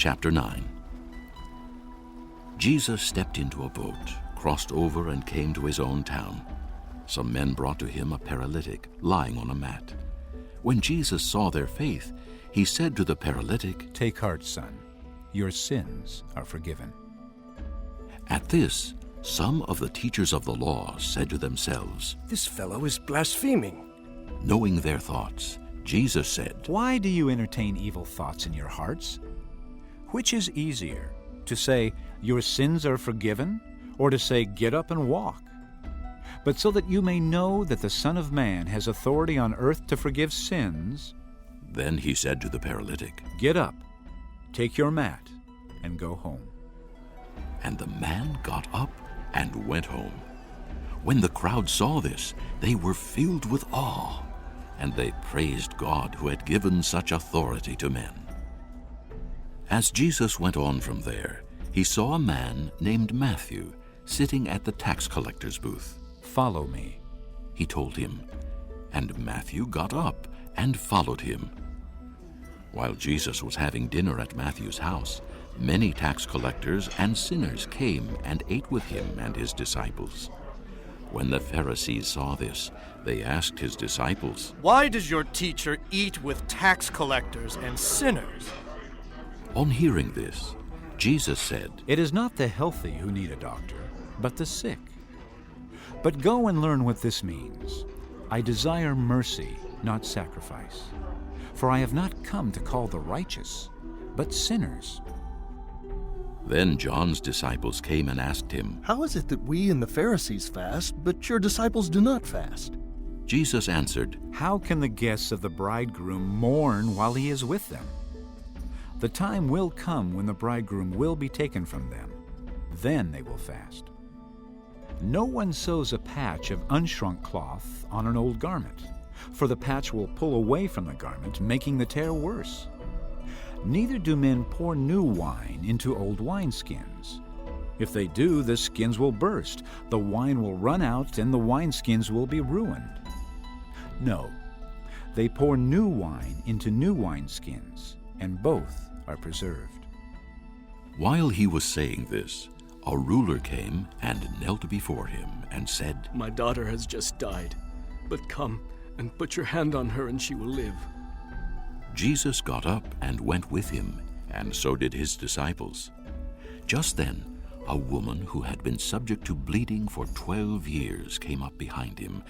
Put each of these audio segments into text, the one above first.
Chapter 9. Jesus stepped into a boat, crossed over, and came to his own town. Some men brought to him a paralytic lying on a mat. When Jesus saw their faith, he said to the paralytic, "Take heart, son. Your sins are forgiven." At this, some of the teachers of the law said to themselves, "This fellow is blaspheming." Knowing their thoughts, Jesus said, Why do you entertain evil thoughts in your hearts? Which is easier, to say, "Your sins are forgiven," or to say, "Get up and walk"? But so that you may know that the Son of Man has authority on earth to forgive sins. Then he said to the paralytic, Get up, take your mat, and go home. and the man got up and went home. When the crowd saw this, they were filled with awe, and they praised God who had given such authority to men. As Jesus went on from there, he saw a man named Matthew sitting at the tax collector's booth. Follow me. He told him, and Matthew got up and followed him. While Jesus was having dinner at Matthew's house, many tax collectors and sinners came and ate with him and his disciples. When the Pharisees saw this, they asked his disciples, "Why does your teacher eat with tax collectors and sinners?" On hearing this, Jesus said, It is not the healthy who need a doctor, but the sick. But go and learn what this means. I desire mercy, not sacrifice. For I have not come to call the righteous, but sinners. Then John's disciples came and asked him. "How is it that we and the Pharisees fast, but your disciples do not fast?" Jesus answered, How can the guests of the bridegroom mourn while he is with them? The time will come when the bridegroom will be taken from them. Then they will fast. No one sews a patch of unshrunk cloth on an old garment, for the patch will pull away from the garment, making the tear worse. Neither do men pour new wine into old wineskins. If they do, the skins will burst, the wine will run out, and the wineskins will be ruined. No, they pour new wine into new wineskins, and both are preserved. While he was saying this, a ruler came and knelt before him and said, My daughter has just died, but come and put your hand on her and she will live. Jesus got up and went with him, and so did his disciples. Just then, a woman who had been subject to bleeding for 12 years came up behind him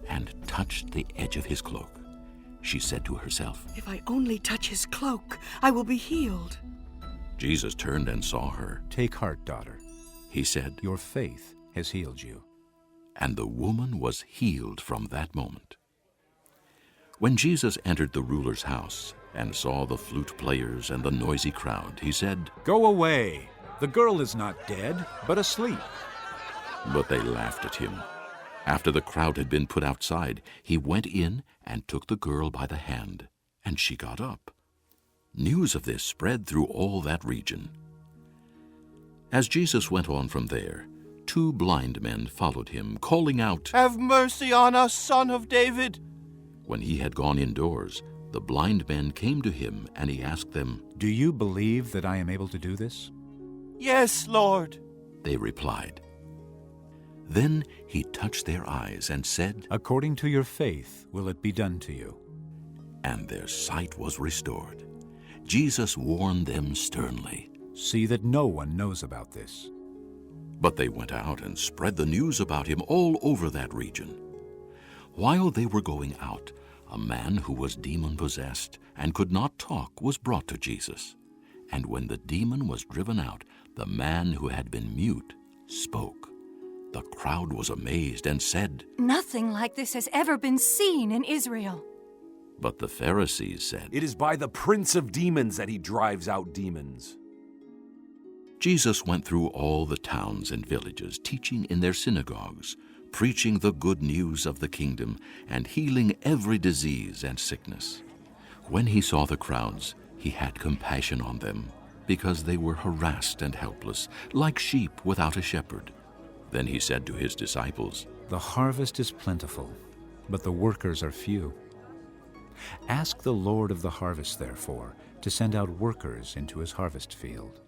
and touched the edge of his cloak. She said to herself, If I only touch his cloak, I will be healed. Jesus turned and saw her. Take heart, daughter. He said, Your faith has healed you. and the woman was healed from that moment. When Jesus entered the ruler's house and saw the flute players and the noisy crowd, he said, Go away. The girl is not dead, but asleep. But they laughed at him. After the crowd had been put outside, he went in and took the girl by the hand, and she got up. News of this spread through all that region. As Jesus went on from there, 2 blind men followed him, calling out, "Have mercy on us, Son of David." When he had gone indoors, the blind men came to him, and he asked them. Do you believe that I am able to do this? "Yes, Lord." They replied. Then he touched their eyes and said, According to your faith will it be done to you. and their sight was restored. Jesus warned them sternly. See that no one knows about this. But they went out and spread the news about him all over that region. While they were going out, a man who was demon-possessed and could not talk was brought to Jesus. And when the demon was driven out, the man who had been mute spoke. The crowd was amazed and said, Nothing like this has ever been seen in Israel. but the Pharisees said, It is by the prince of demons that he drives out demons. Jesus went through all the towns and villages, teaching in their synagogues, preaching the good news of the kingdom, and healing every disease and sickness. When he saw the crowds, he had compassion on them, because they were harassed and helpless, like sheep without a shepherd. Then he said to his disciples, The harvest is plentiful, but the workers are few. Ask the Lord of the harvest, therefore, to send out workers into his harvest field.